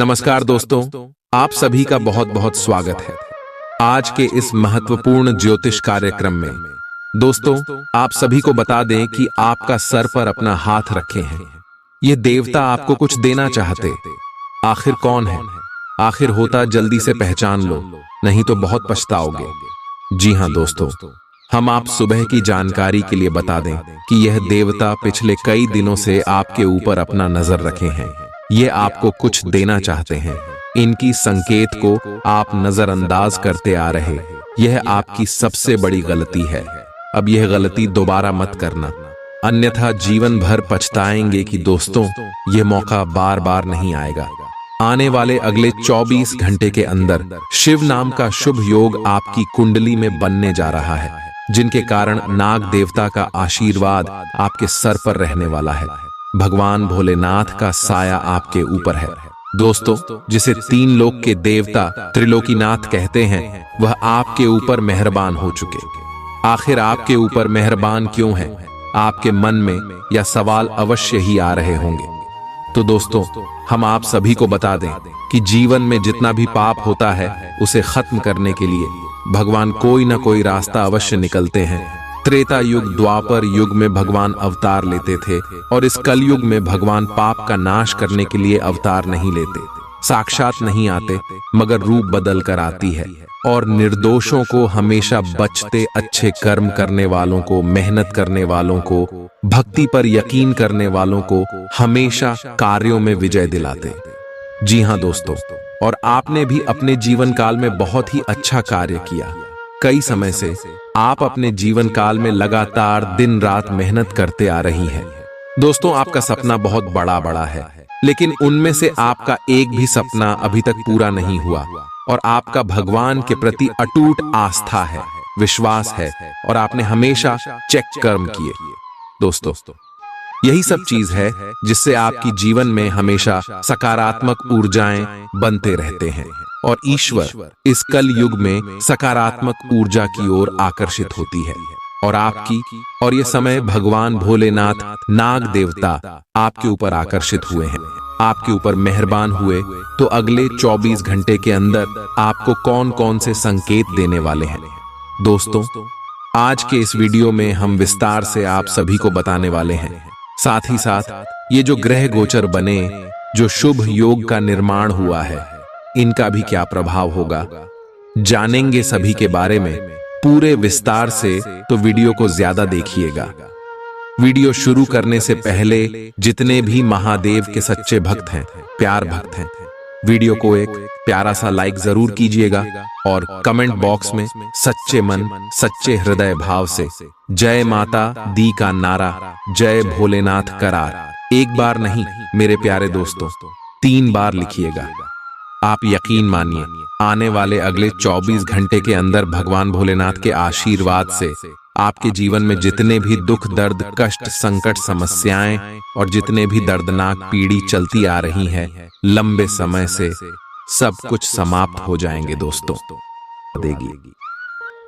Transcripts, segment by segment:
नमस्कार दोस्तों, आप सभी का बहुत बहुत स्वागत है आज के इस महत्वपूर्ण ज्योतिष कार्यक्रम में। दोस्तों, आप सभी को बता दें कि आपका सर पर अपना हाथ रखे हैं। ये देवता आपको कुछ देना चाहते। आखिर कौन है? आखिर होता जल्दी से पहचान लो, नहीं तो बहुत पछताओगे। जी हाँ दोस्तों, हम आप सुबह की जानकारी के लिए बता दें कि यह देवता पिछले कई दिनों से आपके ऊपर अपना नजर रखे हैं। ये आपको कुछ देना चाहते हैं। इनकी संकेत को आप नजरअंदाज करते आ रहे, यह आपकी सबसे बड़ी गलती है। अब यह गलती दोबारा मत करना, अन्यथा जीवन भर पछताएंगे कि दोस्तों यह मौका बार बार नहीं आएगा। आने वाले अगले 24 घंटे के अंदर शिव नाम का शुभ योग आपकी कुंडली में बनने जा रहा है, जिनके कारण नाग देवता का आशीर्वाद आपके सर पर रहने वाला है। भगवान भोलेनाथ का साया आपके ऊपर है। दोस्तों, जिसे 3 लोक के देवता त्रिलोकीनाथ कहते हैं, वह आपके ऊपर मेहरबान हो चुके। आखिर आपके ऊपर मेहरबान क्यों है? आपके मन में यह सवाल अवश्य ही आ रहे होंगे। तो दोस्तों, हम आप सभी को बता दें कि जीवन में जितना भी पाप होता है उसे खत्म करने के लिए भगवान कोई ना कोई रास्ता अवश्य निकलते हैं। त्रेता युग, द्वापर युग में भगवान अवतार लेते थे, और इस कलयुग में भगवान पाप का नाश करने के लिए अवतार नहीं लेते, साक्षात नहीं आते, मगर रूप बदल कर आती है और निर्दोषों को हमेशा बचते, अच्छे कर्म करने वालों को, मेहनत करने वालों को, भक्ति पर यकीन करने वालों को हमेशा कार्यों में विजय दिलाते। जी हाँ दोस्तों, और आपने भी अपने जीवन काल में बहुत ही अच्छा कार्य किया। कई समय से आप अपने जीवन काल में लगातार दिन रात मेहनत करते आ रही हैं। दोस्तों, आपका सपना बहुत बड़ा बड़ा है, लेकिन उनमें से आपका एक भी सपना अभी तक पूरा नहीं हुआ, और आपका भगवान के प्रति अटूट आस्था है, विश्वास है, और आपने हमेशा चेक कर्म किए। दोस्तों, यही सब चीज है जिससे आपकी जीवन में हमेशा सकारात्मक ऊर्जाएं बनते रहते हैं, और ईश्वर इस कल युग में सकारात्मक ऊर्जा की ओर आकर्षित होती है। और ये समय भगवान भोलेनाथ नाग देवता आपके ऊपर आकर्षित हुए हैं, आपके ऊपर मेहरबान हुए। तो अगले 24 घंटे के अंदर आपको कौन कौन से संकेत देने वाले हैं? दोस्तों, आज के इस वीडियो में हम विस्तार से आप सभी को बताने वाले हैं। साथ ही साथ ये जो ग्रह गोचर बने, जो शुभ योग का निर्माण हुआ है, इनका भी क्या प्रभाव होगा, जानेंगे सभी के बारे में पूरे विस्तार से। तो वीडियो को ज्यादा देखिएगा। वीडियो शुरू करने से पहले जितने भी महादेव के सच्चे भक्त हैं, प्यार भक्त हैं, वीडियो को एक प्यारा सा लाइक जरूर कीजिएगा, और कमेंट बॉक्स में सच्चे मन सच्चे हृदय भाव से जय माता दी का नारा, जय भोलेनाथ करार एक बार नहीं मेरे प्यारे दोस्तों, 3 बार लिखिएगा। आप यकीन मानिए, आने वाले अगले 24 घंटे के अंदर भगवान भोलेनाथ के आशीर्वाद से आपके जीवन में जितने भी दुख, दर्द, कष्ट, संकट, समस्याएं और जितने भी दर्दनाक पीड़ी चलती आ रही हैं लंबे समय से, सब कुछ समाप्त हो जाएंगे दोस्तों। देगी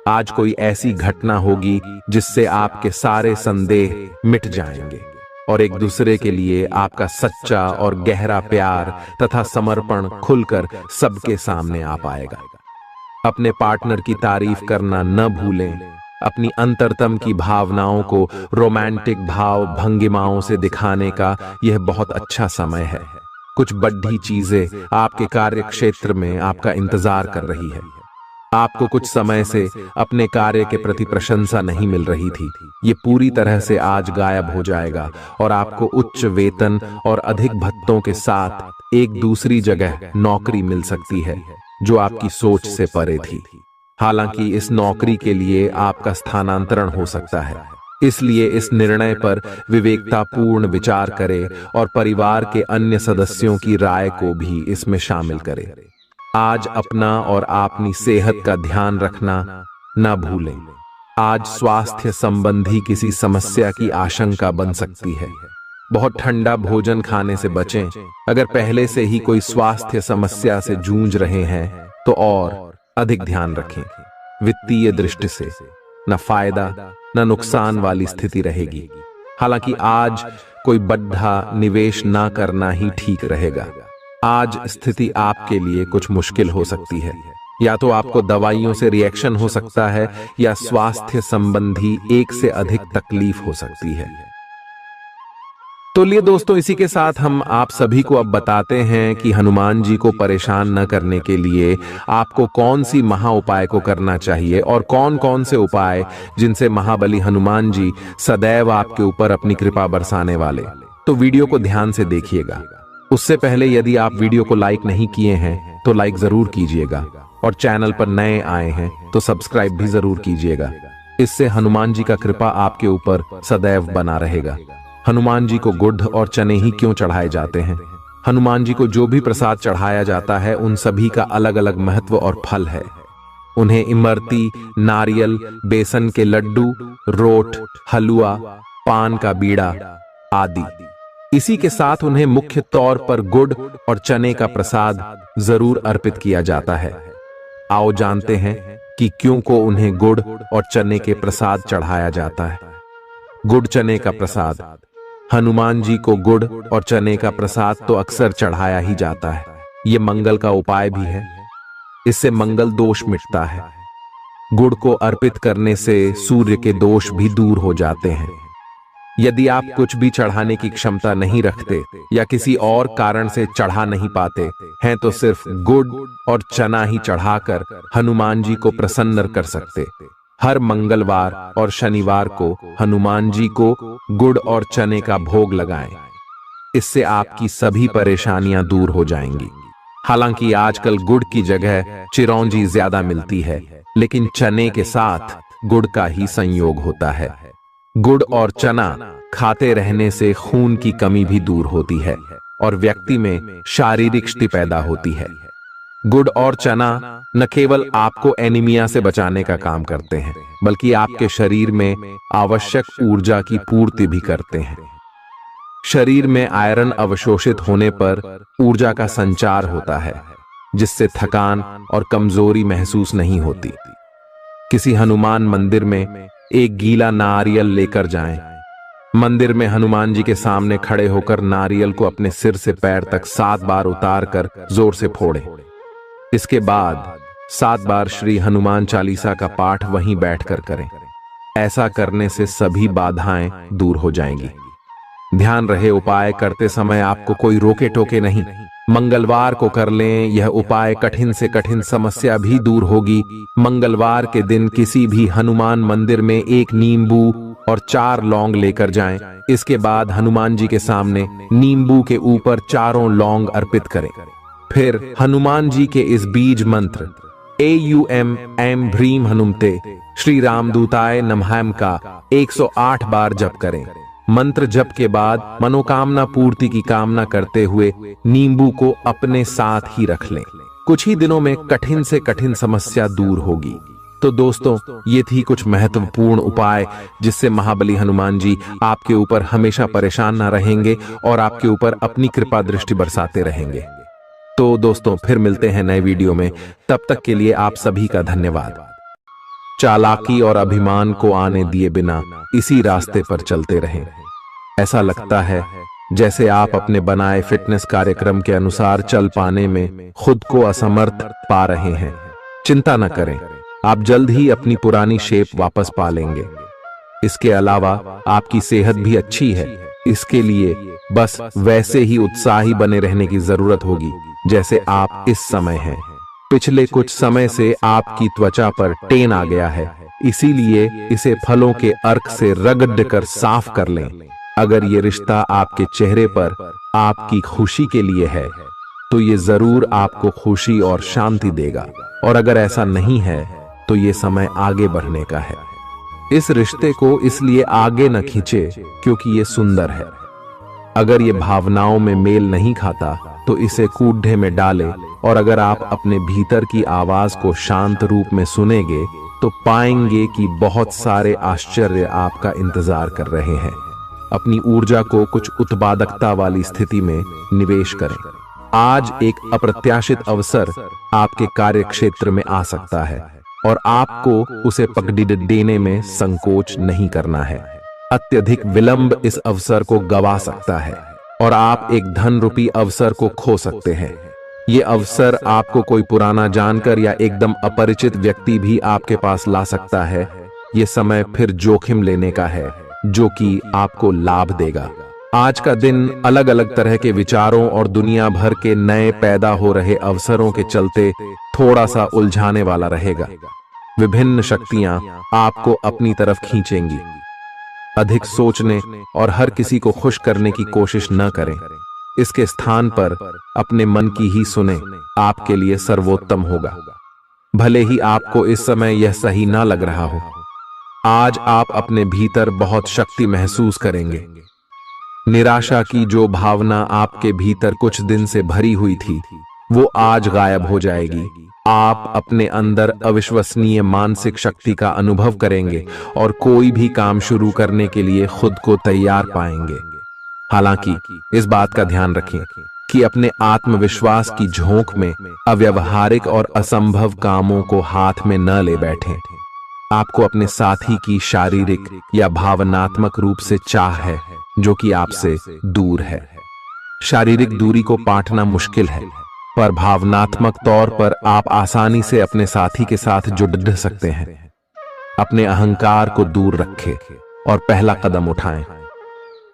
आज कोई ऐसी घटना होगी जिससे आपके सारे संदेह मिट जाएंगे, और एक दूसरे के लिए आपका सच्चा और गहरा प्यार तथा समर्पण खुलकर सबके सामने आ पाएगा। अपने पार्टनर की तारीफ करना न भूलें। अपनी अंतरतम की भावनाओं को रोमांटिक भाव भंगिमाओं से दिखाने का यह बहुत अच्छा समय है। कुछ बड़ी चीजें आपके कार्य क्षेत्र में आपका इंतजार कर रही है। आपको कुछ समय से अपने कार्य के प्रति प्रशंसा नहीं मिल रही थी, ये पूरी तरह से आज गायब हो जाएगा, और आपको उच्च वेतन और अधिक भत्तों के साथ एक दूसरी जगह नौकरी मिल सकती है जो आपकी सोच से परे थी। हालांकि इस नौकरी के लिए आपका स्थानांतरण हो सकता है, इसलिए इस निर्णय पर विवेकतापूर्ण विचार करें और परिवार के अन्य सदस्यों की राय को भी इसमें शामिल करें। आज अपना और अपनी सेहत का ध्यान रखना न भूलें। आज स्वास्थ्य संबंधी किसी समस्या की आशंका बन सकती है। बहुत ठंडा भोजन खाने से बचें। अगर पहले से ही कोई स्वास्थ्य समस्या से जूझ रहे हैं तो और अधिक ध्यान रखें। वित्तीय दृष्टि से न फायदा न नुकसान वाली स्थिति रहेगी। हालांकि आज कोई बड़ा निवेश ना करना ही ठीक रहेगा। आज स्थिति आपके लिए कुछ मुश्किल हो सकती है। या तो आपको दवाइयों से रिएक्शन हो सकता है या स्वास्थ्य संबंधी एक से अधिक तकलीफ हो सकती है। तो लिए दोस्तों, इसी के साथ हम आप सभी को अब बताते हैं कि हनुमान जी को परेशान न करने के लिए आपको कौन सी महा उपाय को करना चाहिए और कौन कौन से उपाय जिनसे महाबली हनुमान जी सदैव आपके ऊपर अपनी कृपा बरसाने वाले। तो वीडियो को ध्यान से देखिएगा। उससे पहले यदि आप वीडियो को लाइक नहीं किए हैं तो लाइक जरूर कीजिएगा और चैनल पर नए आए हैं तो सब्सक्राइब भी जरूर कीजिएगा। इससे हनुमान जी का कृपा आपके ऊपर सदैव बना रहेगा। हनुमान जी को गुड़ और चने ही क्यों चढ़ाए जाते हैं? हनुमान जी को जो भी प्रसाद चढ़ाया जाता है उन सभी का अलग अलग महत्व और फल है। उन्हें इमरती, नारियल, बेसन के लड्डू, रोट, हलवा, पान का बीड़ा आदि। इसी के साथ उन्हें मुख्य तौर पर गुड़ और चने का प्रसाद जरूर अर्पित किया जाता है। आओ जानते हैं कि क्यों को उन्हें गुड़ और चने के प्रसाद चढ़ाया जाता है। गुड़ चने का प्रसाद। हनुमान जी को गुड़ और चने का प्रसाद तो अक्सर चढ़ाया ही जाता है। ये मंगल का उपाय भी है। इससे मंगल दोष मिटता है। गुड़ को अर्पित करने से सूर्य के दोष भी दूर हो जाते हैं। यदि आप कुछ भी चढ़ाने की क्षमता नहीं रखते या किसी और कारण से चढ़ा नहीं पाते हैं तो सिर्फ गुड़ और चना ही चढ़ाकर हनुमान जी को प्रसन्न कर सकते। हर मंगलवार और शनिवार को हनुमान जी को गुड़ और चने का भोग लगाएं। इससे आपकी सभी परेशानियां दूर हो जाएंगी। हालांकि आजकल गुड़ की जगह चिरौंजी ज्यादा मिलती है, लेकिन चने के साथ गुड़ का ही संयोग होता है। गुड़ और चना खाते रहने से खून की कमी भी दूर होती है और व्यक्ति में शारीरिक शक्ति पैदा होती है। गुड़ और चना न केवल आपको एनीमिया से बचाने का काम करते हैं, बल्कि आपके शरीर में आवश्यक ऊर्जा की पूर्ति भी करते हैं। शरीर में आयरन अवशोषित होने पर ऊर्जा का संचार होता है, जिससे थकान और कमजोरी महसूस नहीं होती। किसी हनुमान मंदिर में एक गीला नारियल लेकर जाएं। मंदिर में हनुमान जी के सामने खड़े होकर नारियल को अपने सिर से पैर तक 7 बार उतार कर जोर से फोड़ें। इसके बाद 7 बार श्री हनुमान चालीसा का पाठ वहीं बैठकर करें। ऐसा करने से सभी बाधाएं दूर हो जाएंगी। ध्यान रहे, उपाय करते समय आपको कोई रोके टोके नहीं। मंगलवार को कर लें। यह उपाय कठिन से कठिन समस्या भी दूर होगी। मंगलवार के दिन किसी भी हनुमान मंदिर में एक नींबू और 4 लौंग लेकर जाएं। इसके बाद हनुमान जी के सामने नींबू के ऊपर 4 लौंग अर्पित करें। फिर हनुमान जी के इस बीज मंत्र AUM ऐं ह्रीं हनुमते श्री रामदूताय नमः का 108 बार जप करें। मंत्र जप के बाद मनोकामना पूर्ति की कामना करते हुए नींबू को अपने साथ ही रख लें। कुछ ही दिनों में कठिन से कठिन समस्या दूर होगी। तो दोस्तों, ये थी कुछ महत्वपूर्ण उपाय जिससे महाबली हनुमान जी आपके ऊपर हमेशा परेशान ना रहेंगे और आपके ऊपर अपनी कृपा दृष्टि बरसाते रहेंगे। तो दोस्तों, फिर मिलते हैं नए वीडियो में। तब तक के लिए आप सभी का धन्यवाद। चालाकी और अभिमान को आने दिए बिना इसी रास्ते पर चलते रहें। ऐसा लगता है जैसे आप अपने बनाए फिटनेस कार्यक्रम के अनुसार चल पाने में खुद को असमर्थ पा रहे हैं। चिंता न करें, आप जल्द ही अपनी पुरानी शेप वापस पा लेंगे। इसके अलावा आपकी सेहत भी अच्छी है। इसके लिए बस वैसे ही उत्साही बने रहने की जरूरत होगी जैसे आप इस समय हैं। पिछले कुछ समय से आपकी त्वचा पर टेन आ गया है, इसीलिए इसे फलों के अर्क से रगड़ कर साफ कर लें। अगर ये रिश्ता आपके चेहरे पर आपकी खुशी के लिए है तो ये जरूर आपको खुशी और शांति देगा, और अगर ऐसा नहीं है तो ये समय आगे बढ़ने का है। इस रिश्ते को इसलिए आगे न खींचे क्योंकि ये सुंदर है। अगर ये भावनाओं में मेल नहीं खाता तो इसे कूढ़े में डालें, और अगर आप अपने भीतर की आवाज को शांत रूप में सुनेंगे तो पाएंगे कि बहुत सारे आश्चर्य आपका इंतजार कर रहे हैं। अपनी ऊर्जा को कुछ उत्पादकता वाली स्थिति में निवेश करें। आज एक अप्रत्याशित अवसर आपके कार्य क्षेत्र में आ सकता है और आपको उसे पकड़ देने में संकोच नहीं करना है। अत्यधिक विलंब इस अवसर को गवा सकता है और आप एक धन रूपी अवसर को खो सकते हैं। ये अवसर आपको कोई पुराना जानकर या एकदम अपरिचित व्यक्ति भी आपके पास ला सकता है। ये समय फिर जोखिम लेने का है, जो कि आपको लाभ देगा। आज का दिन अलग अलग तरह के विचारों और दुनिया भर के नए पैदा हो रहे अवसरों के चलते थोड़ा सा उलझाने वाला रहेगा। विभिन्न शक्तियां आपको अपनी तरफ खींचेंगी। अधिक सोचने और हर किसी को खुश करने की कोशिश न करें। इसके स्थान पर अपने मन की ही सुने, आपके लिए सर्वोत्तम होगा। भले ही आपको इस समय यह सही ना लग रहा हो, आज आप अपने भीतर बहुत शक्ति महसूस करेंगे। निराशा की जो भावना आपके भीतर कुछ दिन से भरी हुई थी, वो आज गायब हो जाएगी। आप अपने अंदर अविश्वसनीय मानसिक शक्ति का अनुभव करेंगे और कोई भी काम शुरू करने के लिए खुद को तैयार पाएंगे। हालांकि इस बात का ध्यान रखें कि अपने आत्मविश्वास की झोंक में अव्यावहारिक और असंभव कामों को हाथ में न ले बैठें। आपको अपने साथी की शारीरिक या भावनात्मक रूप से चाह है, जो कि आपसे दूर है। शारीरिक दूरी को पाटना मुश्किल है, पर भावनात्मक तौर पर आप आसानी से अपने साथी के साथ जुड़ सकते हैं। अपने अहंकार को दूर रखें और पहला कदम उठाएं।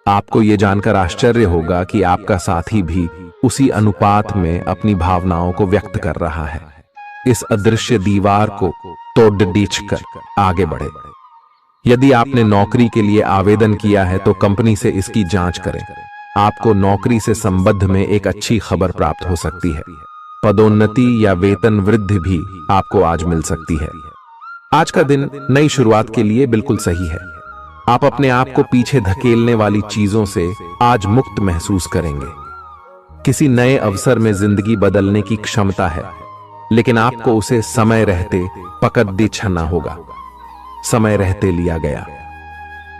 आपको यह जानकर आश्चर्य होगा कि आपका साथी भी उसी अनुपात में अपनी भावनाओं को व्यक्त कर रहा है। इस अदृश्य दीवार को तोड़ कर आगे बढ़े। यदि आपने नौकरी के लिए आवेदन किया है तो कंपनी से इसकी जांच करें। आपको नौकरी से संबंध में एक अच्छी खबर प्राप्त हो सकती है। पदोन्नति या वेतन वृद्धि भी आपको आज मिल सकती है। आज का दिन नई शुरुआत के लिए बिल्कुल सही है। आप अपने आप को पीछे धकेलने वाली चीजों से आज मुक्त महसूस करेंगे। किसी नए अवसर में जिंदगी बदलने की क्षमता है, लेकिन आपको उसे समय रहते पकड़ दी छना होगा। समय रहते लिया गया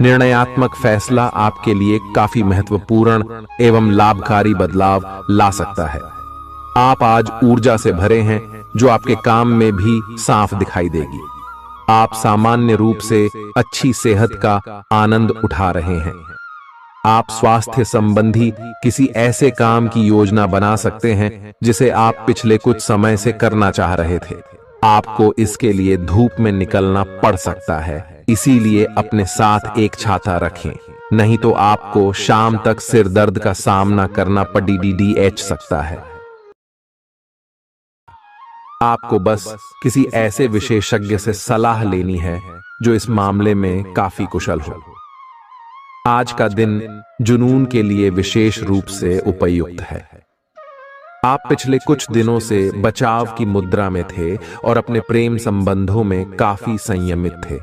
निर्णयात्मक फैसला आपके लिए काफी महत्वपूर्ण एवं लाभकारी बदलाव ला सकता है। आप आज ऊर्जा से भरे हैं, जो आपके काम में भी साफ दिखाई देगी। आप सामान्य रूप से अच्छी सेहत का आनंद उठा रहे हैं। आप स्वास्थ्य संबंधी किसी ऐसे काम की योजना बना सकते हैं जिसे आप पिछले कुछ समय से करना चाह रहे थे। आपको इसके लिए धूप में निकलना पड़ सकता है, इसीलिए अपने साथ एक छाता रखें, नहीं तो आपको शाम तक सिर दर्द का सामना करना पड़ सकता है। आपको बस किसी ऐसे विशेषज्ञ से सलाह लेनी है जो इस मामले में काफी कुशल हो। आज का दिन जुनून के लिए विशेष रूप से उपयुक्त है। आप पिछले कुछ दिनों से बचाव की मुद्रा में थे और अपने प्रेम संबंधों में काफी संयमित थे,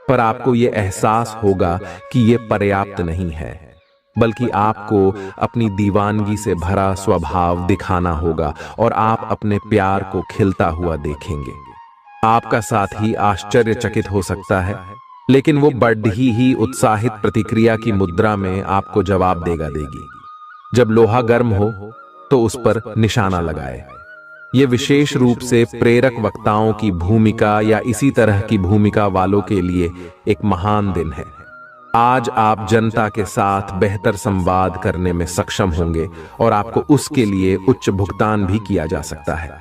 पर आपको यह एहसास होगा कि यह पर्याप्त नहीं है, बल्कि आपको अपनी दीवानगी से भरा स्वभाव दिखाना होगा और आप अपने प्यार को खिलता हुआ देखेंगे। आपका साथी आश्चर्यचकित हो सकता है, लेकिन वो बड़ी ही उत्साहित प्रतिक्रिया की मुद्रा में आपको जवाब देगी। जब लोहा गर्म हो तो उस पर निशाना लगाए। ये विशेष रूप से प्रेरक वक्ताओं की भूमिका या इसी तरह की भूमिका वालों के लिए एक महान दिन है। आज आप जनता के साथ बेहतर संवाद करने में सक्षम होंगे और आपको उसके लिए उच्च भुगतान भी किया जा सकता है।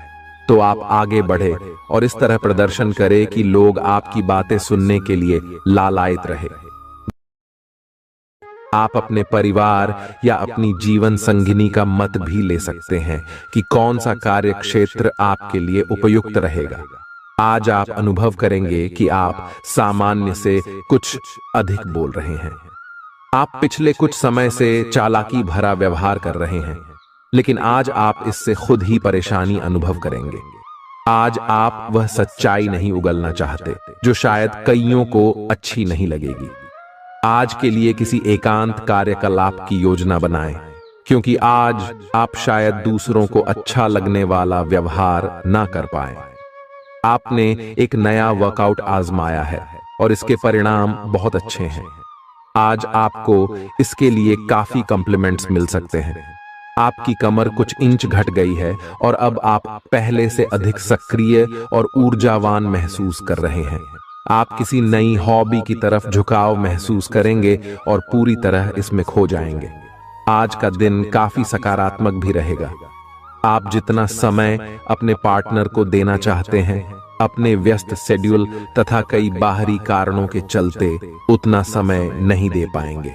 तो आप आगे बढ़े और इस तरह प्रदर्शन करें कि लोग आपकी बातें सुनने के लिए लालायित रहे। आप अपने परिवार या अपनी जीवन संगिनी का मत भी ले सकते हैं कि कौन सा कार्य क्षेत्र आपके लिए उपयुक्त रहेगा। आज आप अनुभव करेंगे कि आप सामान्य से कुछ अधिक बोल रहे हैं। आप पिछले कुछ समय से चालाकी भरा व्यवहार कर रहे हैं, लेकिन आज आप इससे खुद ही परेशानी अनुभव करेंगे। आज आप वह सच्चाई नहीं उगलना चाहते जो शायद कईयों को अच्छी नहीं लगेगी। आज के लिए किसी एकांत कार्यकलाप की योजना बनाएं, क्योंकि आज आप शायद दूसरों को अच्छा लगने वाला व्यवहार ना कर पाए। आपने एक नया वर्कआउट आजमाया है और इसके परिणाम बहुत अच्छे हैं। आज आपको इसके लिए काफी कॉम्प्लीमेंट्स मिल सकते हैं। आपकी कमर कुछ इंच घट गई है और अब आप पहले से अधिक सक्रिय और ऊर्जावान महसूस कर रहे हैं। आप किसी नई हॉबी की तरफ झुकाव महसूस करेंगे और पूरी तरह इसमें खो जाएंगे। आज का दिन काफी सकारात्मक भी रहेगा। आप जितना समय अपने पार्टनर को देना चाहते हैं, अपने व्यस्त शेड्यूल तथा कई बाहरी कारणों के चलते उतना समय नहीं दे पाएंगे।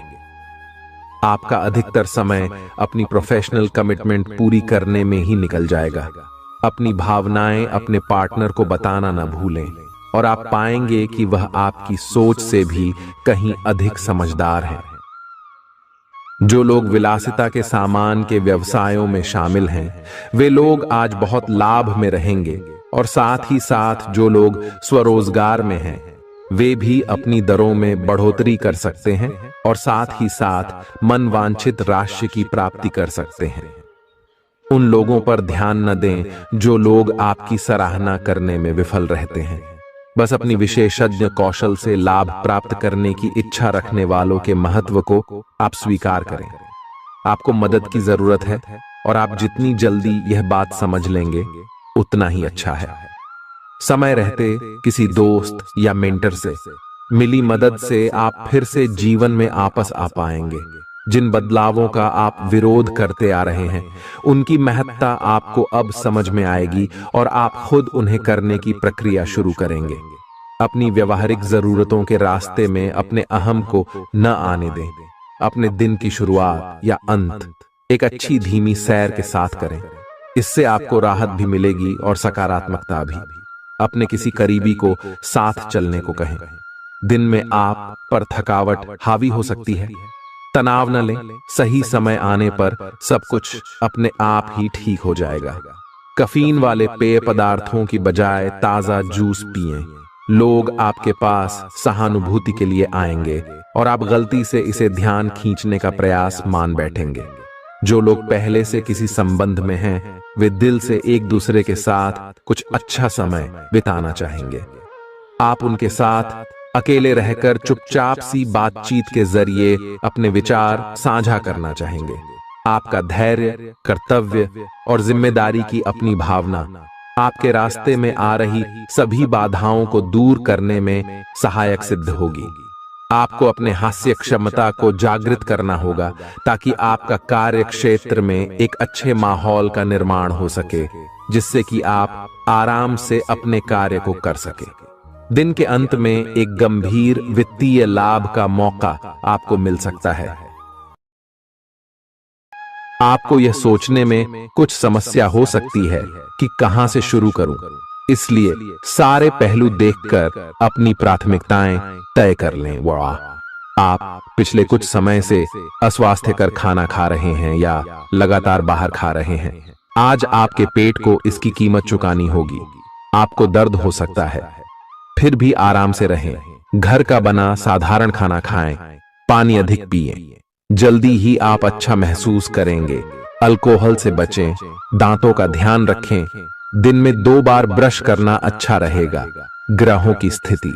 आपका अधिकतर समय अपनी प्रोफेशनल कमिटमेंट पूरी करने में ही निकल जाएगा। अपनी भावनाएं अपने पार्टनर को बताना न भूलें और आप पाएंगे कि वह आपकी सोच से भी कहीं अधिक समझदार है। जो लोग विलासिता के सामान के व्यवसायों में शामिल हैं, वे लोग आज बहुत लाभ में रहेंगे और साथ ही साथ जो लोग स्वरोजगार में हैं, वे भी अपनी दरों में बढ़ोतरी कर सकते हैं और साथ ही साथ मनवांछित राशि की प्राप्ति कर सकते हैं। उन लोगों पर ध्यान न दें जो लोग आपकी सराहना करने में विफल रहते हैं। बस अपनी विशेषज्ञ कौशल से लाभ प्राप्त करने की इच्छा रखने वालों के महत्व को आप स्वीकार करें। आपको मदद की जरूरत है और आप जितनी जल्दी यह बात समझ लेंगे उतना ही अच्छा है। समय रहते किसी दोस्त या मेंटर से मिली मदद से आप फिर से जीवन में आपस आ पाएंगे। जिन बदलावों का आप विरोध करते आ रहे हैं, उनकी महत्ता आपको अब समझ में आएगी और आप खुद उन्हें करने की प्रक्रिया शुरू करेंगे। अपनी व्यवहारिक जरूरतों के रास्ते में अपने अहम को न आने दें। अपने दिन की शुरुआत या अंत एक अच्छी धीमी सैर के साथ करें। इससे आपको राहत भी मिलेगी और सकारात्मकता भी। अपने किसी करीबी को साथ चलने को कहें। दिन में आप पर थकावट हावी हो सकती है, तनाव न लें। सही समय आने पर सब कुछ अपने आप ही ठीक हो जाएगा। कैफीन वाले पेय पदार्थों की बजाय ताजा जूस पिएं। लोग आपके पास सहानुभूति के लिए आएंगे और आप गलती से इसे ध्यान खींचने का प्रयास मान बैठेंगे। जो लोग पहले से किसी संबंध में हैं, वे दिल से एक दूसरे के साथ कुछ अच्छा समय बिताना चाहेंगे। आप उनके साथ अकेले रहकर चुपचाप सी बातचीत के जरिए अपने विचार साझा करना चाहेंगे। आपका धैर्य, कर्तव्य और जिम्मेदारी की अपनी भावना आपके रास्ते में आ रही सभी बाधाओं को दूर करने में सहायक सिद्ध होगी। आपको अपने हास्य क्षमता को जागृत करना होगा ताकि आपका कार्य क्षेत्र में एक अच्छे माहौल का निर्माण हो सके, जिससे कि आप आराम से अपने कार्य को कर सके। दिन के अंत में एक गंभीर वित्तीय लाभ का मौका आपको मिल सकता है। आपको यह सोचने में कुछ समस्या हो सकती है कि कहां से शुरू करूं, इसलिए सारे पहलू देखकर अपनी प्राथमिकताएं तय कर लें। आप पिछले कुछ समय से अस्वास्थ्यकर खाना खा रहे हैं या लगातार बाहर खा रहे हैं। आज आपके पेट को इसकी कीमत चुकानी होगी। आपको दर्द हो सकता है, फिर भी आराम से रहें। घर का बना साधारण खाना खाएं, पानी अधिक पिएं। जल्दी ही आप अच्छा महसूस करेंगे। अल्कोहल से बचें, दांतों का ध्यान रखें। दिन में 2 बार ब्रश करना अच्छा रहेगा। ग्रहों की स्थिति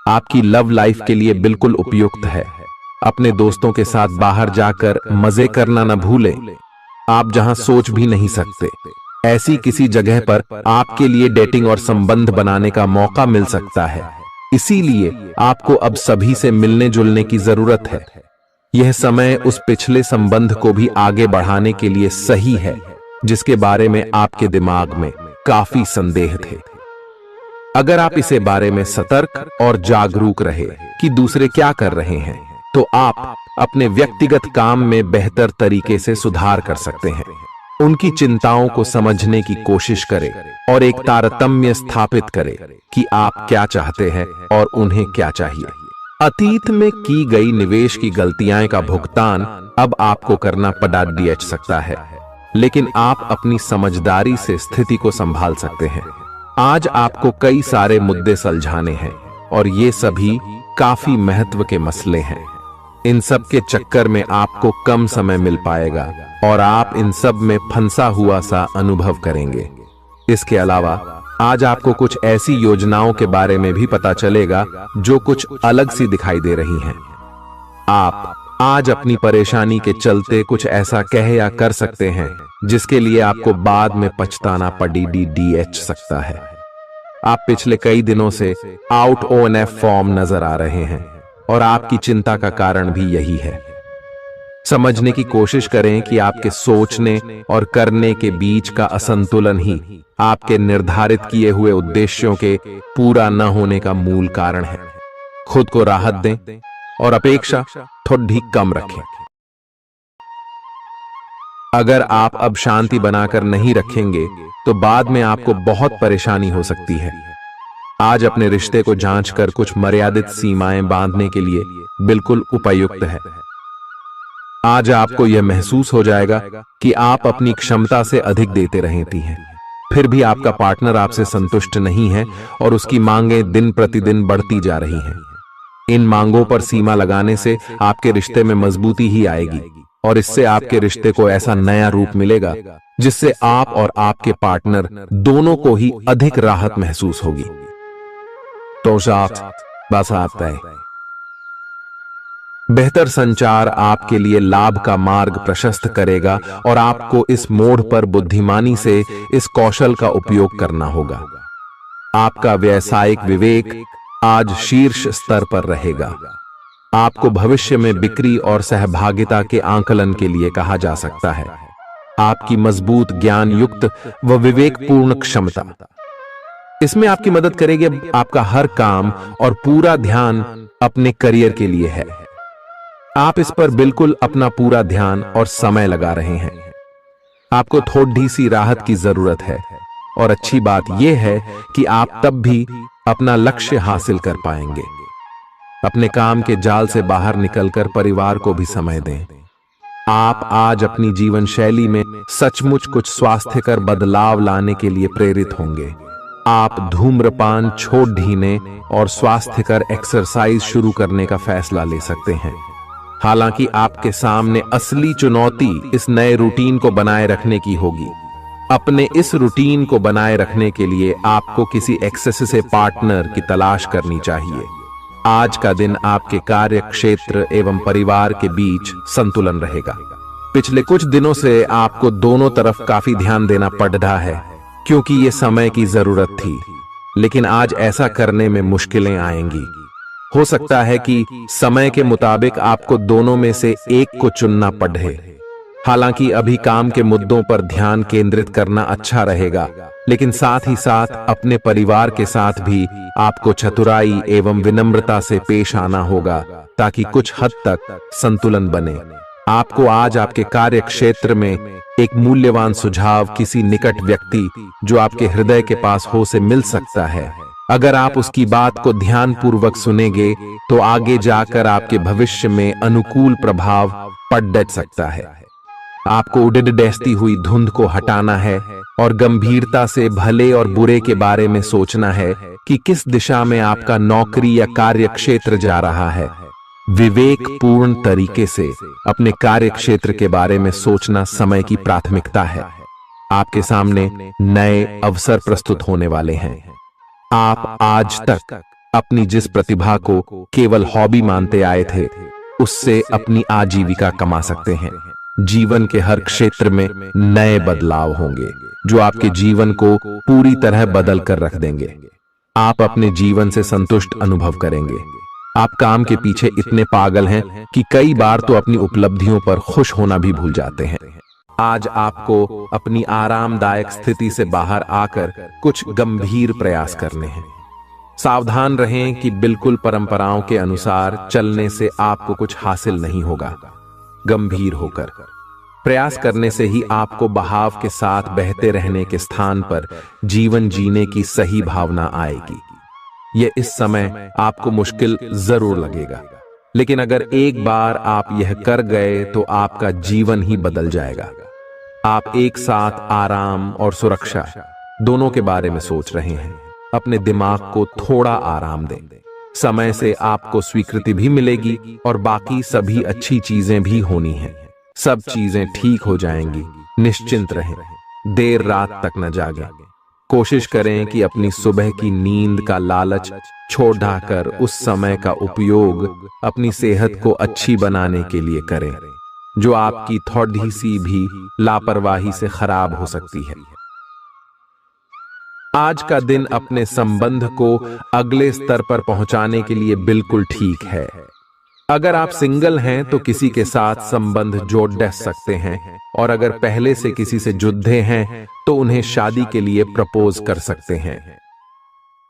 आपकी लव लाइफ के लिए बिल्कुल उपयुक्त है। अपने दोस्तों के साथ बाहर जाकर मजे करना न भूलें। आप जहां सोच भी नहीं सकते, ऐसी किसी जगह पर आपके लिए डेटिंग और संबंध बनाने का मौका मिल सकता है। इसीलिए आपको अब सभी से मिलने जुलने की जरूरत है। यह समय उस पिछले संबंध को भी आगे बढ़ाने के लिए सही है जिसके बारे में आपके दिमाग में काफी संदेह थे। अगर आप इसे बारे में सतर्क और जागरूक रहे कि दूसरे क्या कर रहे हैं, तो आप अपने व्यक्तिगत काम में बेहतर तरीके से सुधार कर सकते हैं। उनकी चिंताओं को समझने की कोशिश करें और एक तारतम्य स्थापित करें कि आप क्या चाहते हैं और उन्हें क्या चाहिए। अतीत में की गई निवेश की गलतियां का भुगतान अब आपको करना पड़ सकता है, लेकिन आप अपनी समझदारी से स्थिति को संभाल सकते हैं। आज आपको कई सारे मुद्दे सुलझाने हैं और ये सभी काफी महत्व के मसले हैं। इन सब के चक्कर में आपको कम समय मिल पाएगा और आप इन सब में फंसा हुआ सा अनुभव करेंगे। इसके अलावा आज आपको कुछ ऐसी योजनाओं के बारे में भी पता चलेगा जो कुछ अलग सी दिखाई दे रही हैं। आप आज अपनी परेशानी के चलते कुछ ऐसा कह या कर सकते हैं जिसके लिए आपको बाद में पछताना पड़ सकता है। आप पिछले कई दिनों से आउट ऑन फॉर्म नजर आ रहे हैं और आपकी चिंता का कारण भी यही है। समझने की कोशिश करें कि आपके सोचने और करने के बीच का असंतुलन ही आपके निर्धारित किए हुए उद्देश्यों के पूरा न होने का मूल कारण है। खुद को राहत दें और अपेक्षा थोड़ी कम रखें। अगर आप अब शांति बनाकर नहीं रखेंगे तो बाद में आपको बहुत परेशानी हो सकती है। आज अपने रिश्ते को जांचकर कुछ मर्यादित सीमाएं बांधने के लिए बिल्कुल उपयुक्त है। आज आपको यह महसूस हो जाएगा कि आप अपनी क्षमता से अधिक देते रहती हैं, फिर भी आपका पार्टनर आपसे संतुष्ट नहीं है और उसकी मांगें दिन प्रतिदिन बढ़ती जा रही हैं। इन मांगों पर सीमा लगाने से आपके रिश्ते में मजबूती ही आएगी और इससे आपके रिश्ते को ऐसा नया रूप मिलेगा जिससे आप और आपके पार्टनर दोनों को ही अधिक राहत महसूस होगी। तो बस आता है। बेहतर संचार आपके लिए लाभ का मार्ग प्रशस्त करेगा और आपको इस मोड़ पर बुद्धिमानी से इस कौशल का उपयोग करना होगा। आपका व्यावसायिक विवेक आज शीर्ष स्तर पर रहेगा। आपको भविष्य में बिक्री और सहभागिता के आंकलन के लिए कहा जा सकता है। आपकी मजबूत ज्ञान युक्त व विवेकपूर्ण क्षमता इसमें आपकी मदद करेगी। आपका हर काम और पूरा ध्यान अपने करियर के लिए है। आप इस पर बिल्कुल अपना पूरा ध्यान और समय लगा रहे हैं। आपको थोड़ी सी राहत की जरूरत है और अच्छी बात यह है कि आप तब भी अपना लक्ष्य हासिल कर पाएंगे। अपने काम के जाल से बाहर निकलकर परिवार को भी समय दें। आप आज अपनी जीवन शैली में सचमुच कुछ स्वास्थ्यकर बदलाव लाने के लिए प्रेरित होंगे। आप धूम्रपान छोड़ देने और स्वास्थ्यकर एक्सरसाइज शुरू करने का फैसला ले सकते हैं। हालांकि आपके सामने असली चुनौती इस नए रूटीन को बनाए रखने की होगी। अपने इस रूटीन को बनाए रखने के लिए आपको किसी एक्सेस से पार्टनर की तलाश करनी चाहिए। आज का दिन आपके कार्य क्षेत्र एवं परिवार के बीच संतुलन रहेगा। पिछले कुछ दिनों से आपको दोनों तरफ काफी ध्यान देना पड़ रहा है क्योंकि ये समय की जरूरत थी, लेकिन आज ऐसा करने में मुश्किलें आएंगी। हो सकता है कि समय के मुताबिक आपको दोनों में से एक को चुनना पड़े। हालांकि अभी काम के मुद्दों पर ध्यान केंद्रित करना अच्छा रहेगा, लेकिन साथ ही साथ अपने परिवार के साथ भी आपको चतुराई एवं विनम्रता से पेश आना होगा ताकि कुछ हद तक संतुलन बने। आपको आज आपके कार्य क्षेत्र में एक मूल्यवान सुझाव किसी निकट व्यक्ति जो आपके हृदय के पास हो से मिल सकता है। अगर आप उसकी बात को ध्यानपूर्वक सुनेंगे तो आगे जाकर आपके भविष्य में अनुकूल प्रभाव पड़ सकता है। आपको उड़ती हुई धुंध को हटाना है और गंभीरता से भले और बुरे के बारे में सोचना है कि किस दिशा में आपका नौकरी या कार्य क्षेत्र जा रहा है। विवेकपूर्ण तरीके से अपने कार्य क्षेत्र के बारे में सोचना समय की प्राथमिकता है। आपके सामने नए अवसर प्रस्तुत होने वाले हैं। आप आज तक अपनी जिस प्रतिभा को केवल हॉबी मानते आए थे, उससे अपनी आजीविका कमा सकते हैं। जीवन के हर क्षेत्र में नए बदलाव होंगे जो आपके जीवन को पूरी तरह बदल कर रख देंगे। आप अपने जीवन से संतुष्ट अनुभव करेंगे। आप काम के पीछे इतने पागल हैं कि कई बार तो अपनी उपलब्धियों पर खुश होना भी भूल जाते हैं। आज आपको अपनी आरामदायक स्थिति से बाहर आकर कुछ गंभीर प्रयास करने हैं। सावधान रहें कि बिल्कुल परंपराओं के अनुसार चलने से आपको कुछ हासिल नहीं होगा। गंभीर होकर प्रयास करने से ही आपको बहाव के साथ बहते रहने के स्थान पर जीवन जीने की सही भावना आएगी। यह इस समय आपको मुश्किल जरूर लगेगा, लेकिन अगर एक बार आप यह कर गए तो आपका जीवन ही बदल जाएगा। आप एक साथ आराम और सुरक्षा दोनों के बारे में सोच रहे हैं। अपने दिमाग को थोड़ा आराम दें। समय से आपको स्वीकृति भी मिलेगी और बाकी सभी अच्छी चीजें भी होनी हैं। सब चीजें ठीक हो जाएंगी। निश्चिंत रहें, देर रात तक न जागें। कोशिश करें कि अपनी सुबह की नींद का लालच छोड़ कर उस समय का उपयोग अपनी सेहत को अच्छी बनाने के लिए करें, जो आपकी थोड़ी सी भी लापरवाही से खराब हो सकती है। आज का दिन अपने संबंध को अगले स्तर पर पहुंचाने के लिए बिल्कुल ठीक है। अगर आप सिंगल हैं तो किसी के साथ संबंध जोड़ सकते हैं, और अगर पहले से किसी से जुड़े हैं तो उन्हें शादी के लिए प्रपोज कर सकते हैं।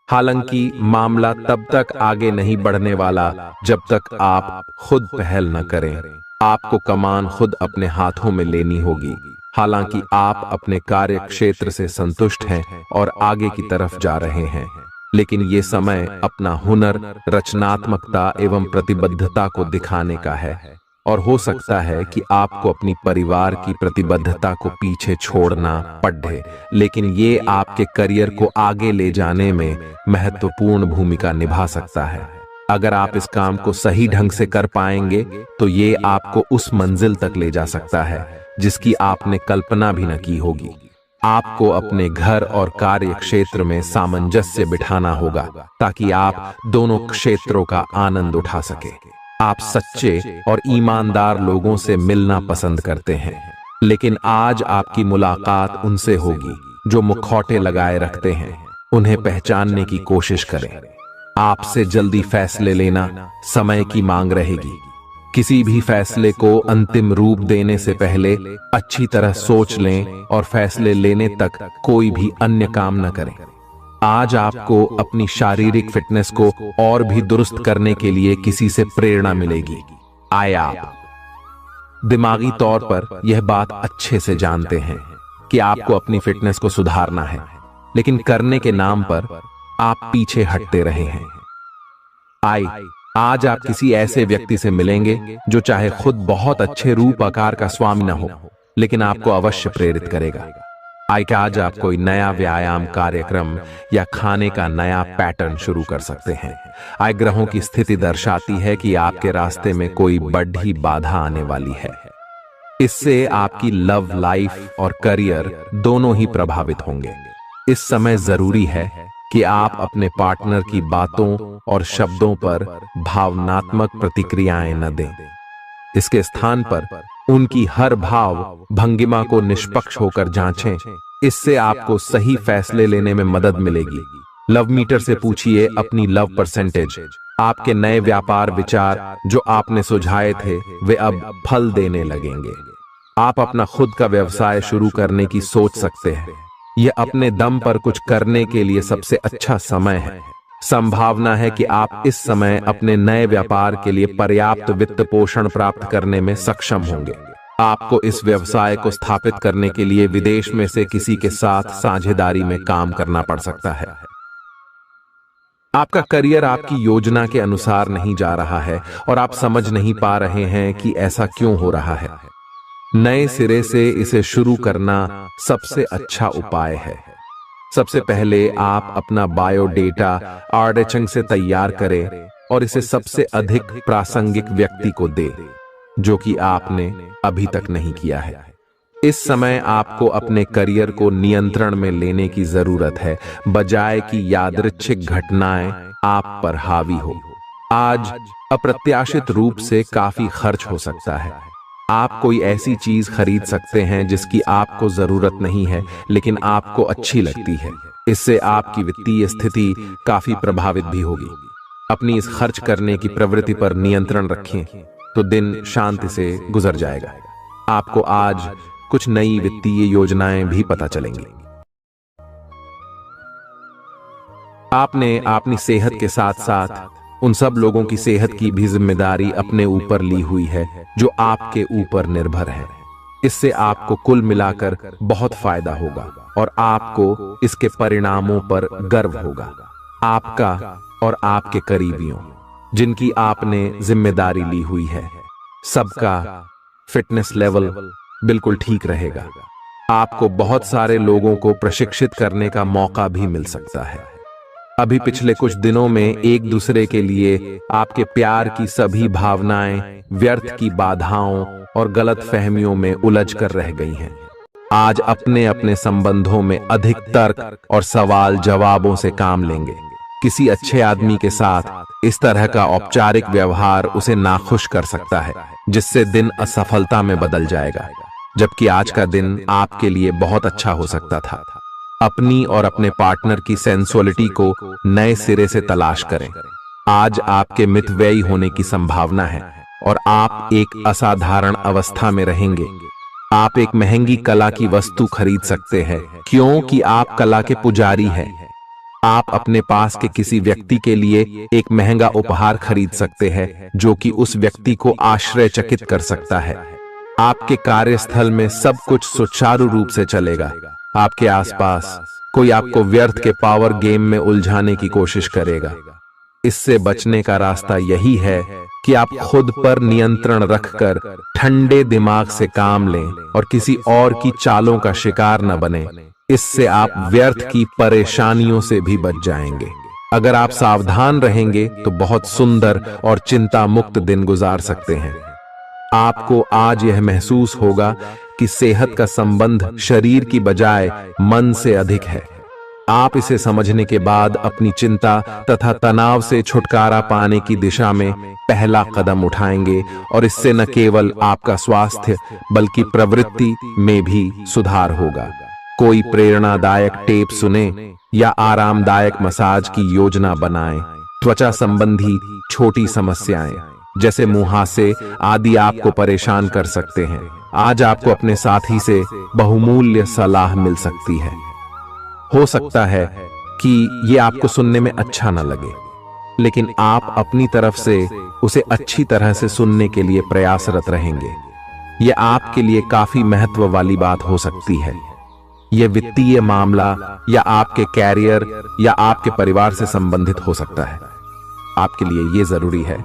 हालांकि मामला तब तक आगे नहीं बढ़ने वाला जब तक आप खुद पहल न करें। आपको कमान खुद अपने हाथों में लेनी होगी। हालांकि आप अपने कार्य क्षेत्र से संतुष्ट हैं और आगे की तरफ जा रहे हैं, लेकिन ये समय अपना हुनर, रचनात्मकता एवं प्रतिबद्धता को दिखाने का है। और हो सकता है कि आपको अपनी परिवार की प्रतिबद्धता को पीछे छोड़ना पड़े, लेकिन ये आपके करियर को आगे ले जाने में महत्वपूर्ण भूमिका निभा सकता है। अगर आप इस काम को सही ढंग से कर पाएंगे तो ये आपको उस मंजिल तक ले जा सकता है जिसकी आपने कल्पना भी न की होगी। आपको अपने घर और कार्य क्षेत्र में सामंजस्य बिठाना होगा ताकि आप दोनों क्षेत्रों का आनंद उठा सके। आप सच्चे और ईमानदार लोगों से मिलना पसंद करते हैं, लेकिन आज आपकी मुलाकात उनसे होगी जो मुखौटे लगाए रखते हैं। उन्हें पहचानने की कोशिश करें। आपसे जल्दी फैसले लेना समय की मांग रहेगी। किसी भी फैसले को अंतिम रूप देने से पहले अच्छी तरह सोच लें और फैसले लेने तक कोई भी अन्य काम न करें। आज आपको अपनी शारीरिक फिटनेस को और भी दुरुस्त करने के लिए किसी से प्रेरणा मिलेगी। आप दिमागी तौर पर यह बात अच्छे से जानते हैं कि आपको अपनी फिटनेस को सुधारना है, लेकिन करने के नाम पर आप पीछे हटते रहे हैं। आज आप किसी ऐसे व्यक्ति से मिलेंगे जो चाहे खुद बहुत अच्छे रूप आकार का स्वामी न हो, लेकिन आपको अवश्य प्रेरित करेगा। आज आप कोई नया व्यायाम कार्यक्रम या खाने का नया पैटर्न शुरू कर सकते हैं। ग्रहों की स्थिति दर्शाती है कि आपके रास्ते में कोई बड़ी बाधा आने वाली है। इससे आपकी लव लाइफ और करियर दोनों ही प्रभावित होंगे। इस समय जरूरी है कि आप अपने पार्टनर की बातों और शब्दों पर भावनात्मक प्रतिक्रियाएं न दें। इसके स्थान पर उनकी हर भाव भंगिमा को निष्पक्ष होकर जांचें। इससे आपको सही फैसले लेने में मदद मिलेगी। लव मीटर से पूछिए अपनी लव परसेंटेज। आपके नए व्यापार विचार जो आपने सुझाए थे वे अब फल देने लगेंगे। आप अपना खुद का व्यवसाय शुरू करने की सोच सकते हैं। यह अपने दम पर कुछ करने के लिए सबसे अच्छा समय है। संभावना है कि आप इस समय अपने नए व्यापार के लिए पर्याप्त वित्त पोषण प्राप्त करने में सक्षम होंगे। आपको इस व्यवसाय को स्थापित करने के लिए विदेश में से किसी के साथ साझेदारी में काम करना पड़ सकता है। आपका करियर आपकी योजना के अनुसार नहीं जा रहा है और आप समझ नहीं पा रहे हैं कि ऐसा क्यों हो रहा है। नए सिरे से इसे शुरू करना सबसे अच्छा उपाय है। सबसे पहले आप अपना बायोडेटा आर्डचंग से तैयार करें और इसे सबसे अधिक प्रासंगिक व्यक्ति को दें जो कि आपने अभी तक नहीं किया है। इस समय आपको अपने करियर को नियंत्रण में लेने की जरूरत है, बजाय कि यादृच्छिक घटनाएं आप पर हावी हो। आज अप्रत्याशित रूप से काफी खर्च हो सकता है। आप कोई ऐसी चीज खरीद सकते हैं जिसकी आपको जरूरत नहीं है लेकिन आपको अच्छी लगती है। इससे आपकी वित्तीय स्थिति काफी प्रभावित भी होगी। अपनी इस खर्च करने की प्रवृत्ति पर नियंत्रण रखें तो दिन शांति से गुजर जाएगा। आपको आज कुछ नई वित्तीय योजनाएं भी पता चलेंगी। आपने अपनी सेहत के साथ साथ उन सब लोगों की सेहत की भी जिम्मेदारी अपने ऊपर ली हुई है जो आपके ऊपर निर्भर है। इससे आपको कुल मिलाकर बहुत फायदा होगा और आपको इसके परिणामों पर गर्व होगा। आपका और आपके करीबियों जिनकी आपने जिम्मेदारी ली हुई है, सबका फिटनेस लेवल बिल्कुल ठीक रहेगा। आपको बहुत सारे लोगों को प्रशिक्षित करने का मौका भी मिल सकता है। अभी पिछले कुछ दिनों में एक दूसरे के लिए आपके प्यार की सभी भावनाएं व्यर्थ की बाधाओं और गलत फहमियों में उलझ कर रह गई हैं। आज अपने अपने संबंधों में अधिक तर्क और सवाल जवाबों से काम लेंगे। किसी अच्छे आदमी के साथ इस तरह का औपचारिक व्यवहार उसे नाखुश कर सकता है, जिससे दिन असफलता में बदल जाएगा। जबकि आज का दिन आपके लिए बहुत अच्छा हो सकता था। अपनी और अपने पार्टनर की सेंसुअलिटी को नए सिरे से तलाश करें। आज आपके मितव्ययी होने की संभावना है और आप एक असाधारण अवस्था में रहेंगे। आप एक महंगी कला की वस्तु खरीद सकते हैं क्योंकि आप कला के पुजारी हैं। आप अपने पास के किसी व्यक्ति के लिए एक महंगा उपहार खरीद सकते हैं जो कि उस व्यक्ति को आश्चर्यचकित कर सकता है। आपके कार्यस्थल में सब कुछ सुचारू रूप से चलेगा। आपके आसपास कोई आपको व्यर्थ के पावर गेम में उलझाने की कोशिश करेगा। इससे बचने का रास्ता यही है कि आप खुद पर नियंत्रण रखकर ठंडे दिमाग से काम लें और किसी और की चालों का शिकार न बने। इससे आप व्यर्थ की परेशानियों से भी बच जाएंगे। अगर आप सावधान रहेंगे तो बहुत सुंदर और चिंता मुक्त दिन गुजार सकते हैं। आपको आज यह महसूस होगा कि सेहत का संबंध शरीर की बजाय मन से अधिक है। आप इसे समझने के बाद अपनी चिंता तथा तनाव से छुटकारा पाने की दिशा में पहला कदम उठाएंगे और इससे न केवल आपका स्वास्थ्य बल्कि प्रवृत्ति में भी सुधार होगा। कोई प्रेरणादायक टेप सुने या आरामदायक मसाज की योजना बनाएं। त्वचा संबंधी छोटी समस्याएं जैसे मुहासे आदि आपको परेशान कर सकते हैं। आज आपको अपने साथी से बहुमूल्य सलाह मिल सकती है। हो सकता है कि ये आपको सुनने में अच्छा न लगे, लेकिन आप अपनी तरफ से उसे अच्छी तरह से सुनने के लिए प्रयासरत रहेंगे। यह आपके लिए काफी महत्व वाली बात हो सकती है। यह वित्तीय मामला या आपके कैरियर या आपके परिवार से संबंधित हो सकता है। आपके लिए यह जरूरी है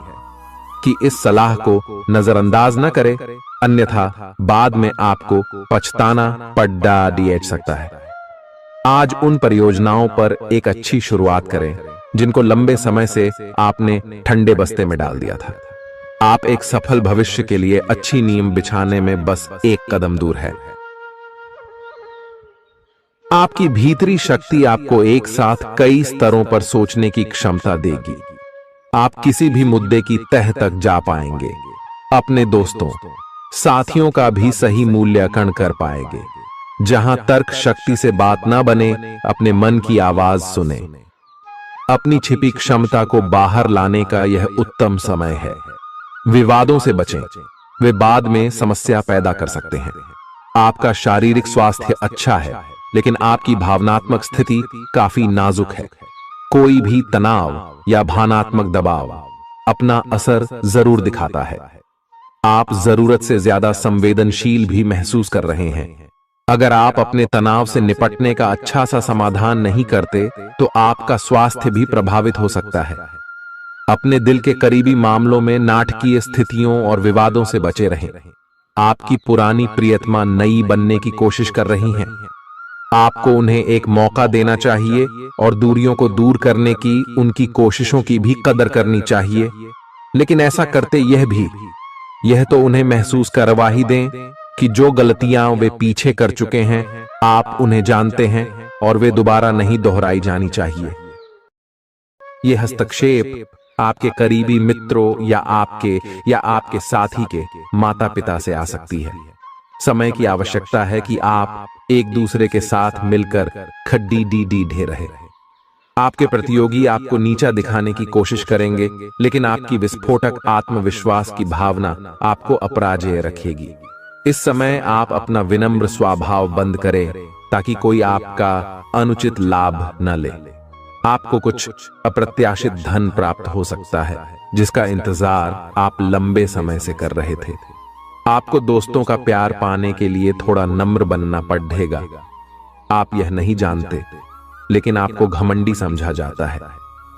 कि इस सलाह को नजरअंदाज न करें, अन्यथा बाद में आपको पछताना पड़ सकता है। आज उन परियोजनाओं पर एक अच्छी शुरुआत करें जिनको लंबे समय से आपने ठंडे बस्ते में डाल दिया था। आप एक सफल भविष्य के लिए अच्छी नींव बिछाने में बस एक कदम दूर है। आपकी भीतरी शक्ति आपको एक साथ कई स्तरों पर सोचने की क्षमता देगी। आप किसी भी मुद्दे की तह तक जा पाएंगे। अपने दोस्तों, साथियों का भी सही मूल्यांकन कर पाएंगे। जहां तर्क शक्ति से बात ना बने, अपने मन की आवाज सुने। अपनी छिपी क्षमता को बाहर लाने का यह उत्तम समय है। विवादों से बचें, वे बाद में समस्या पैदा कर सकते हैं। आपका शारीरिक स्वास्थ्य अच्छा है, लेकिन आपकी भावनात्मक स्थिति काफी नाजुक है। कोई भी तनाव या भावनात्मक दबाव अपना असर जरूर दिखाता है। आप जरूरत से ज्यादा संवेदनशील भी महसूस कर रहे हैं। अगर आप अपने तनाव से निपटने का अच्छा सा समाधान नहीं करते, तो आपका स्वास्थ्य भी प्रभावित हो सकता है। अपने दिल के करीबी मामलों में नाटकीय स्थितियों और विवादों से बचे रहें। आपकी पुरानी प्रियतमा नई बनने की कोशिश कर रही हैं। आपको उन्हें एक मौका देना चाहिए और दूरियों को दूर करने की उनकी कोशिशों की भी कदर करनी चाहिए। लेकिन ऐसा करते यह तो उन्हें महसूस करवा ही दें कि जो गलतियां वे पीछे कर चुके हैं, आप उन्हें जानते हैं और वे दोबारा नहीं दोहराई जानी चाहिए। यह हस्तक्षेप आपके करीबी मित्रों या आपके साथी के माता पिता से आ सकती है। समय की आवश्यकता है कि आप एक दूसरे के साथ मिलकर खड्डी ढे रहे। आपके प्रतियोगी आपको नीचा दिखाने की कोशिश करेंगे, लेकिन आपकी विस्फोटक आत्मविश्वास की भावना आपको अपराजेय रखेगी। इस समय आप अपना विनम्र स्वभाव बंद करें ताकि कोई आपका अनुचित लाभ न ले। आपको कुछ अप्रत्याशित धन प्राप्त हो सकता है जिसका इंतजार आप लंबे समय से कर रहे थे। आपको दोस्तों का प्यार पाने के लिए थोड़ा नम्र बनना पड़ेगा। आप यह नहीं जानते, लेकिन आपको घमंडी समझा जाता है।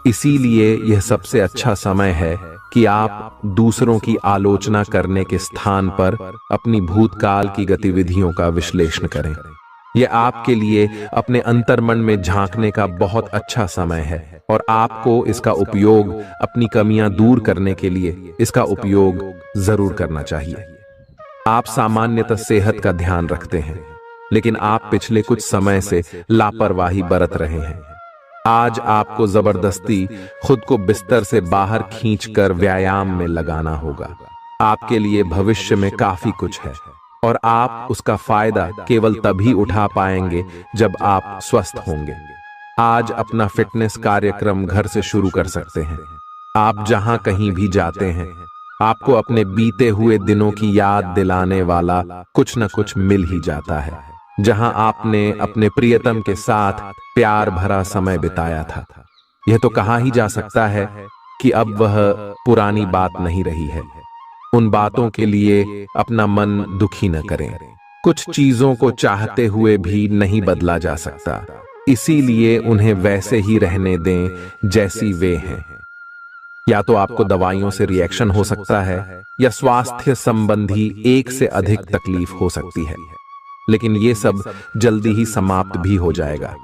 इसीलिए यह सबसे अच्छा समय है कि आप दूसरों की आलोचना करने के स्थान पर अपनी भूतकाल की गतिविधियों का विश्लेषण करें। यह आपके लिए अपने अंतर्मन में झांकने का बहुत अच्छा समय है और आपको इसका उपयोग अपनी कमियां दूर करने के लिए इसका उपयोग जरूर करना चाहिए। आप सामान्यतः सेहत का ध्यान रखते हैं, लेकिन आप पिछले कुछ समय से लापरवाही बरत रहे हैं। आज आपको जबरदस्ती खुद को बिस्तर से बाहर खींचकर व्यायाम में लगाना होगा। आपके लिए भविष्य में काफी कुछ है और आप उसका फायदा केवल तभी उठा पाएंगे जब आप स्वस्थ होंगे। आज अपना फिटनेस कार्यक्रम घर से शुरू कर सकते हैं। आप जहां कहीं भी जाते हैं, आपको अपने बीते हुए दिनों की याद दिलाने वाला कुछ न कुछ मिल ही जाता है, जहां आपने अपने प्रियतम के साथ प्यार भरा समय बिताया था। यह तो कहा ही जा सकता है कि अब वह पुरानी बात नहीं रही है। उन बातों के लिए अपना मन दुखी न करें। कुछ चीजों को चाहते हुए भी नहीं बदला जा सकता, इसीलिए उन्हें वैसे ही रहने दें जैसी वे हैं। या तो आपको दवाइयों से रिएक्शन हो सकता है, या स्वास्थ्य संबंधी एक से अधिक तकलीफ हो सकती है, लेकिन ये सब जल्दी ही समाप्त भी हो जाएगा।